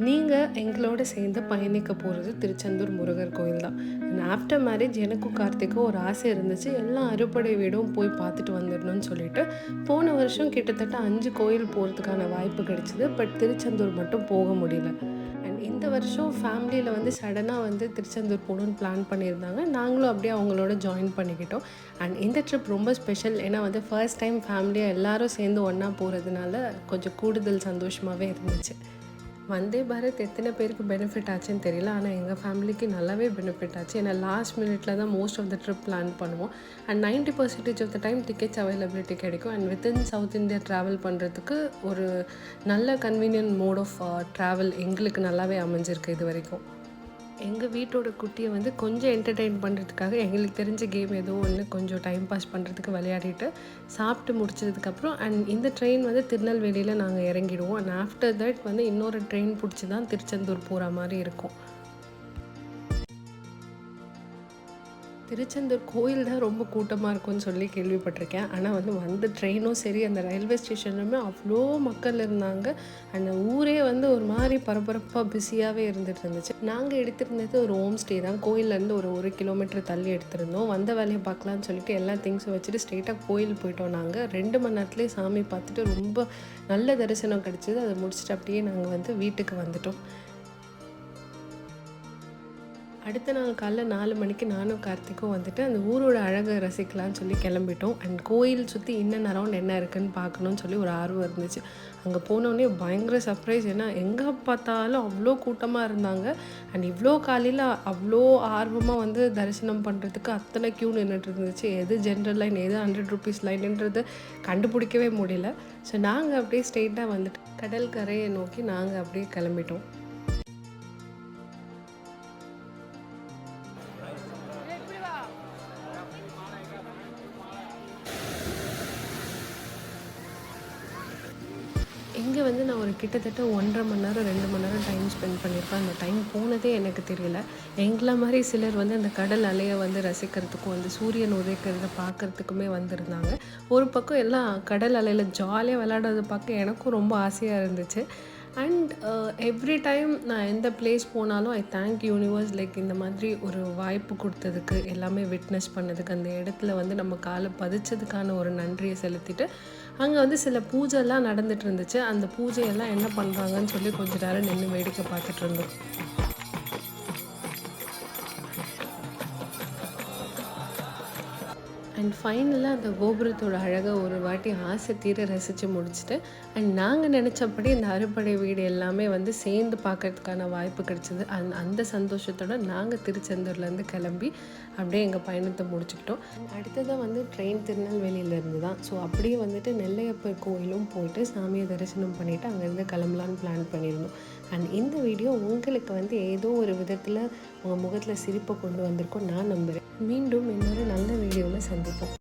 நீங்கள் எங்களோட சேர்ந்து பயணிக்க போகிறது திருச்செந்தூர் முருகர் கோயில் தான். அண்ட் ஆஃப்டர் மேரேஜ் எனக்கும் கார்த்திக்கும் ஒரு ஆசை இருந்துச்சு, எல்லா அறுபடை வீடும் போய் பார்த்துட்டு வந்துடணும்னு சொல்லிட்டு போன வருஷம் கிட்டத்தட்ட 5 கோயில் போகிறதுக்கான வாய்ப்பு கிடைச்சிது. பட் திருச்செந்தூர் மட்டும் போக முடியல. அண்ட் இந்த வருஷம் ஃபேமிலியில் வந்து சடனாக வந்து திருச்செந்தூர் போகணுன்னு பிளான் பண்ணியிருந்தாங்க. நாங்களும் அப்படியே அவங்களோட ஜாயின் பண்ணிக்கிட்டோம். அண்ட் இந்த ட்ரிப் ரொம்ப ஸ்பெஷல். ஏன்னா வந்து ஃபர்ஸ்ட் டைம் ஃபேமிலியாக எல்லோரும் சேர்ந்து ஒன்றா போகிறதுனால கொஞ்சம் கூடுதல் சந்தோஷமாகவே இருந்துச்சு. வந்தே பாரத் எத்தனை பேருக்கு பெனிஃபிட் ஆச்சுன்னு தெரியல. ஆனால் எங்கள் ஃபேமிலிக்கு நல்லாவே பெனிஃபிட் ஆச்சு. ஏன்னா லாஸ்ட் மினிட்ல தான் most of the trip plan பண்ணுவோம். And 90% of the time tickets availability கிடைக்கும். And within south India travel பண்ணுறதுக்கு ஒரு நல்ல கன்வீனியன்ட் மோட் ஆஃப் ட்ராவல் எங்களுக்கு நல்லாவே அமைஞ்சிருக்கு இது வரைக்கும். எங்கள் வீட்டோட குட்டியை வந்து கொஞ்சம் என்டர்டெயின் பண்ணுறதுக்காக எங்களுக்கு தெரிஞ்ச கேம் ஏதோ ஒன்று கொஞ்சம் டைம் பாஸ் பண்ணுறதுக்கு விளையாடிட்டு சாப்பிட்டு முடிச்சதுக்கப்புறம் அண்ட் இந்த ட்ரெயின் வந்து திருநெல்வேலியில் நாங்கள் இறங்கிடுவோம். அண்ட் ஆஃப்டர் தட் வந்து இன்னொரு ட்ரெயின் பிடிச்சி தான் திருச்செந்தூர் போகிற மாதிரி இருக்கும். திருச்செந்தூர் கோயில் தான் ரொம்ப கூட்டமாக இருக்கும்னு சொல்லி கேள்விப்பட்டிருக்கேன். ஆனால் வந்து ட்ரெயினும் சரி, அந்த ரயில்வே ஸ்டேஷன்லுமே அவ்வளோ மக்கள் இருந்தாங்க. அந்த ஊரே வந்து ஒரு மாதிரி பரபரப்பாக பிஸியாகவே இருந்துச்சு. நாங்கள் எடுத்திருந்தது ஒரு ஹோம் ஸ்டே தான். கோயிலேருந்து ஒரு கிலோமீட்டர் தள்ளி எடுத்திருந்தோம். வந்த வேலையை பார்க்கலான்னு சொல்லிட்டு எல்லா திங்ஸும் வச்சுட்டு ஸ்ட்ரெயிட்டாக கோயில் போயிட்டோம். நாங்கள் 2 மணி நேரத்துலேயே சாமி பார்த்துட்டு ரொம்ப நல்ல தரிசனம் கிடச்சிது. அதை முடிச்சுட்டு அப்படியே நாங்கள் வந்து வீட்டுக்கு வந்துட்டோம். அடுத்த நாள் காலைல 4 மணிக்கு நானும் கார்த்திக்கும் வந்துட்டு அந்த ஊரோட அழகை ரசிக்கலான்னு சொல்லி கிளம்பிட்டோம். அண்ட் கோயில் சுற்றி இன்னும் அரவுண்ட் என்ன இருக்குதுன்னு பார்க்கணுன்னு சொல்லி ஒரு ஆர்வம் இருந்துச்சு. அங்கே போனோடனே பயங்கர சர்ப்ரைஸ். ஏன்னா எங்கே பார்த்தாலும் அவ்வளோ கூட்டமாக இருந்தாங்க. அண்ட் இவ்வளோ காலையில் அவ்வளோ ஆர்வமாக வந்து தரிசனம் பண்ணுறதுக்கு அத்தனை க்யூ நின்றுட்டு இருந்துச்சு. எது ஜென்ரல் லைன், எது 100 ருபீஸ் லைன்ன்றது கண்டுபிடிக்கவே முடியல. ஸோ நாங்கள் அப்படியே ஸ்ட்ரெயிட்டாக வந்துட்டு கடல் கரையை நோக்கி நாங்கள் அப்படியே கிளம்பிட்டோம். இங்கே வந்து நான் ஒரு கிட்டத்தட்ட 1.5 மணி நேரம் 2 மணி நேரம் டைம் ஸ்பெண்ட் பண்ணியிருப்பேன். அந்த டைம் போனதே எனக்கு தெரியல. எங்களை மாதிரி சிலர் வந்து அந்த கடல் அலையை வந்து ரசிக்கிறதுக்கும் அந்த சூரியன் உதைக்கிறத பார்க்குறதுக்குமே வந்திருந்தாங்க. ஒரு பக்கம் எல்லாம் கடல் அலையில் ஜாலியாக விளையாடுறத பார்க்க எனக்கும் ரொம்ப ஆசையாக இருந்துச்சு. அண்ட் எவ்ரி டைம் நான் எந்த பிளேஸ் போனாலும் ஐ தேங்க் யூனிவர்ஸ். லைக் இந்த மாதிரி ஒரு வாய்ப்பு கொடுத்ததுக்கு, எல்லாமே விட்னஸ் பண்ணதுக்கு, அந்த இடத்துல வந்து நம்ம காலை பதிச்சதுக்கான ஒரு நன்றியை செலுத்திட்டு அங்கே வந்து சில பூஜைலாம் நடந்துகிட்டு இருந்துச்சு. அந்த பூஜையெல்லாம் என்ன பண்ணுறாங்கன்னு சொல்லி கொஞ்சம் நேரம் நின்று வேடிக்கை பார்த்துட்டு இருந்தோம். அண்ட் ஃபைனலாக அந்த கோபுரத்தோட அழகை ஒரு வாட்டி ஆசை தீர ரசித்து முடிச்சுட்டு அண்ட் நாங்கள் நினச்சபடி இந்த அறுபடை வீடு எல்லாமே வந்து சேர்ந்து பார்க்கறதுக்கான வாய்ப்பு கிடச்சிது. அந்த சந்தோஷத்தோடு நாங்கள் திருச்செந்தூர்லேருந்து கிளம்பி அப்படியே எங்கள் பயணத்தை முடிச்சுக்கிட்டோம். அடுத்ததாக வந்து ட்ரெயின் திருநெல்வேலியிலேருந்து தான். ஸோ அப்படியே வந்துட்டு நெல்லையப்பர் கோயிலும் போயிட்டு சாமியை தரிசனம் பண்ணிவிட்டு அங்கேருந்து கிளம்பலான்னு பிளான் பண்ணியிருந்தோம். அண்ட் இந்த வீடியோ உங்களுக்கு வந்து ஏதோ ஒரு விதத்தில் உங்கள் முகத்தில் சிரிப்பை கொண்டு வந்திருக்கோம் நான் நம்புகிறேன். மீண்டும் இன்னொரு நல்ல வீடியோவில் சந்திப்போம்.